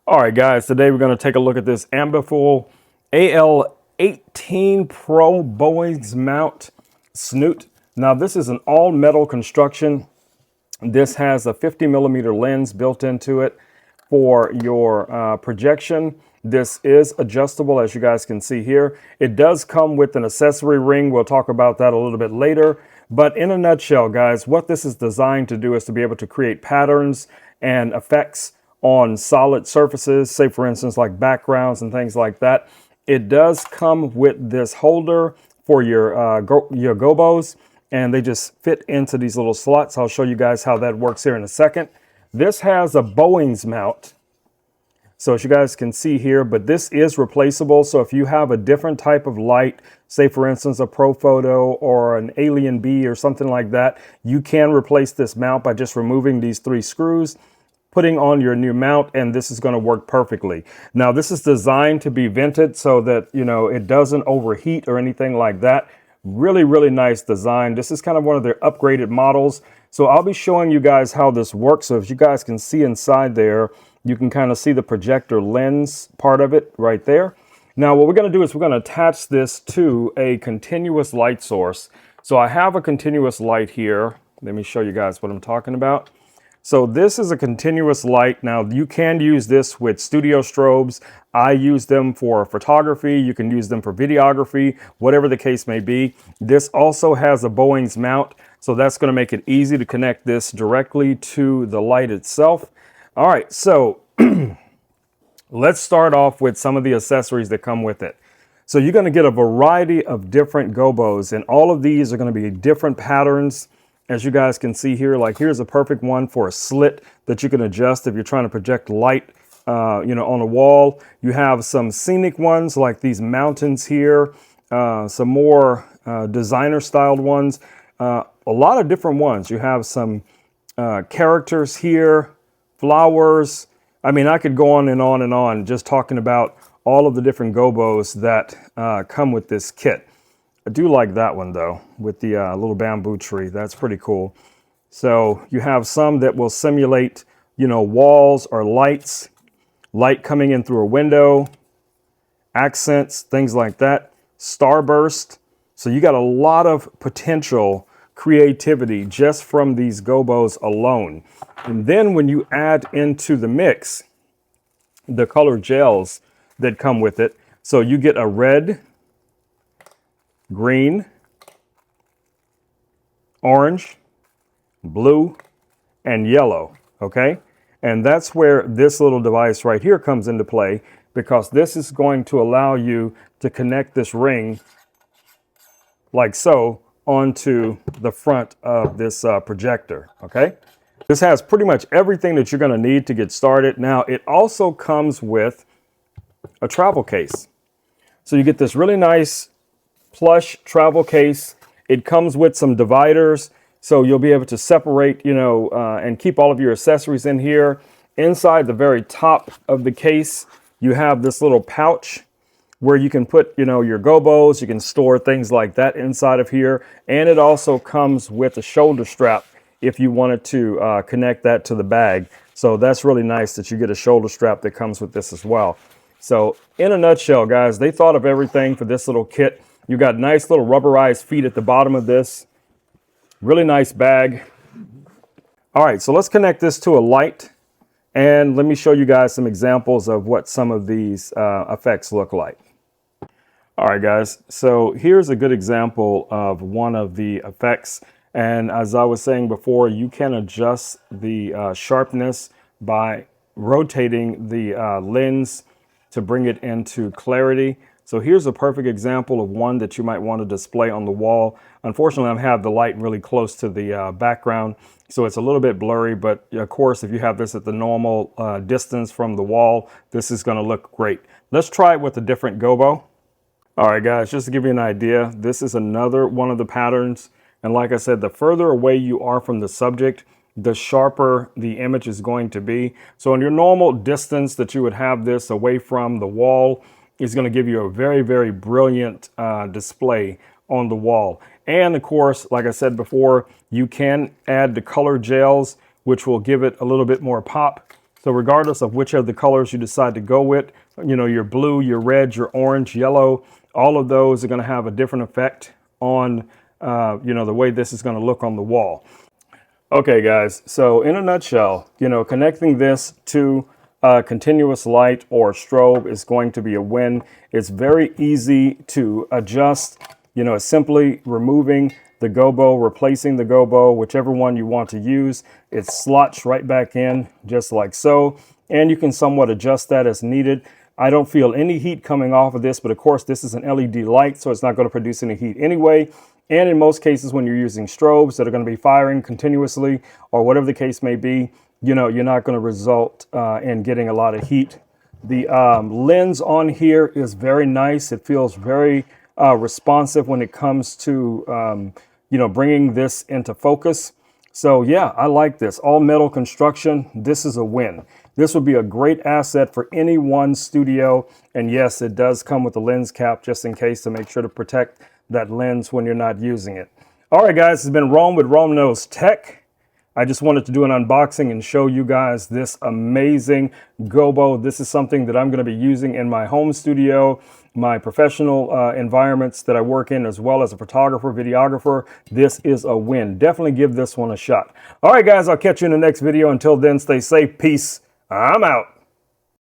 All right, guys, today we're going to take a look at this Ambitful AL-18 Pro Bowens mount Snoot. Now, this is an all metal construction. This has a 50mm lens built into it for your projection. This is adjustable, as you guys can see here. It does come with an accessory ring. We'll talk about that a little bit later. But in a nutshell, guys, what this is designed to do is to be able to create patterns and effects on solid surfaces, say for instance like backgrounds and things like that. It does come with this holder for your GOBOs, and they just fit into these little slots. I'll show you guys how that works here in a second. This has a Bowens mount, so as you guys can see here, but this is replaceable. So if you have a different type of light, say for instance a Profoto or an Alien B or something like that, you can replace this mount by just removing these 3 screws, putting on your new mount, and this is going to work perfectly. Now, this is designed to be vented so that, you know, it doesn't overheat or anything like that. Really, really nice design. This is kind of one of their upgraded models. So I'll be showing you guys how this works. So if you guys can see inside there, you can kind of see the projector lens part of it right there. Now, what we're going to do is we're going to attach this to a continuous light source. So I have a continuous light here. Let me show you guys what I'm talking about. So this is a continuous light. Now, you can use this with studio strobes. I use them for photography. You can use them for videography, whatever the case may be. This also has a Bowens mount, so that's going to make it easy to connect this directly to the light itself. All right, so let's start off with some of the accessories that come with it. So you're going to get a variety of different GOBOs, and all of these are going to be different patterns. As you guys can see here, like here's a perfect one for a slit that you can adjust if you're trying to project light, on a wall. You have some scenic ones like these mountains here, some more designer styled ones, a lot of different ones. You have some characters here, flowers. I mean, I could go on and on and on just talking about all of the different GOBOs that come with this kit. I do like that one though, with the little bamboo tree. That's pretty cool. So you have some that will simulate, walls or lights, light coming in through a window, accents, things like that. Starburst. So you got a lot of potential creativity just from these GOBOs alone. And then when you add into the mix the color gels that come with it, so you get a red, green, orange, blue, and yellow, okay? And that's where this little device right here comes into play, because this is going to allow you to connect this ring like so onto the front of this projector, okay? This has pretty much everything that you're gonna need to get started. Now, it also comes with a travel case. So you get this really nice plush travel case. It comes with some dividers, so you'll be able to separate, and keep all of your accessories in here. Inside the very top of the case, you have this little pouch where you can put, your GOBOs. You can store things like that inside of here. And it also comes with a shoulder strap if you wanted to connect that to the bag. So that's really nice that you get a shoulder strap that comes with this as well. So in a nutshell, guys, they thought of everything for this little kit. You got nice little rubberized feet at the bottom of this. Really nice bag. All right, so let's connect this to a light. And let me show you guys some examples of what some of these effects look like. All right, guys, so here's a good example of one of the effects. And as I was saying before, you can adjust the sharpness by rotating the lens to bring it into clarity. So here's a perfect example of one that you might want to display on the wall. Unfortunately, I have the light really close to the background, so it's a little bit blurry, but of course, if you have this at the normal distance from the wall, this is going to look great. Let's try it with a different GOBO. All right, guys, just to give you an idea, this is another one of the patterns. And like I said, the further away you are from the subject, the sharper the image is going to be. So in your normal distance that you would have this away from the wall, is going to give you a very, very brilliant display on the wall. And of course, like I said before, you can add the color gels, which will give it a little bit more pop. So regardless of which of the colors you decide to go with, your blue, your red, your orange, yellow, all of those are going to have a different effect on, the way this is going to look on the wall. Okay, guys, so in a nutshell, connecting this to continuous light or strobe is going to be a win. It's very easy to adjust. It's simply removing the GOBO, replacing the GOBO, whichever one you want to use. It slots right back in just like so, and you can somewhat adjust that as needed. I don't feel any heat coming off of this, but of course this is an LED light, so it's not going to produce any heat anyway. And in most cases, when you're using strobes that are going to be firing continuously or whatever the case may be, you're not going to result in getting a lot of heat. The lens on here is very nice. It feels very responsive when it comes to, bringing this into focus. So yeah, I like this. All metal construction. This is a win. This would be a great asset for any one studio. And yes, it does come with a lens cap just in case to make sure to protect that lens when you're not using it. All right, guys, it's been Rome with Rome Knows Tech. I just wanted to do an unboxing and show you guys this amazing GOBO. This is something that I'm going to be using in my home studio, my professional environments that I work in, as well as a photographer, videographer. This is a win. Definitely give this one a shot. All right, guys, I'll catch you in the next video. Until then, stay safe. Peace. I'm out.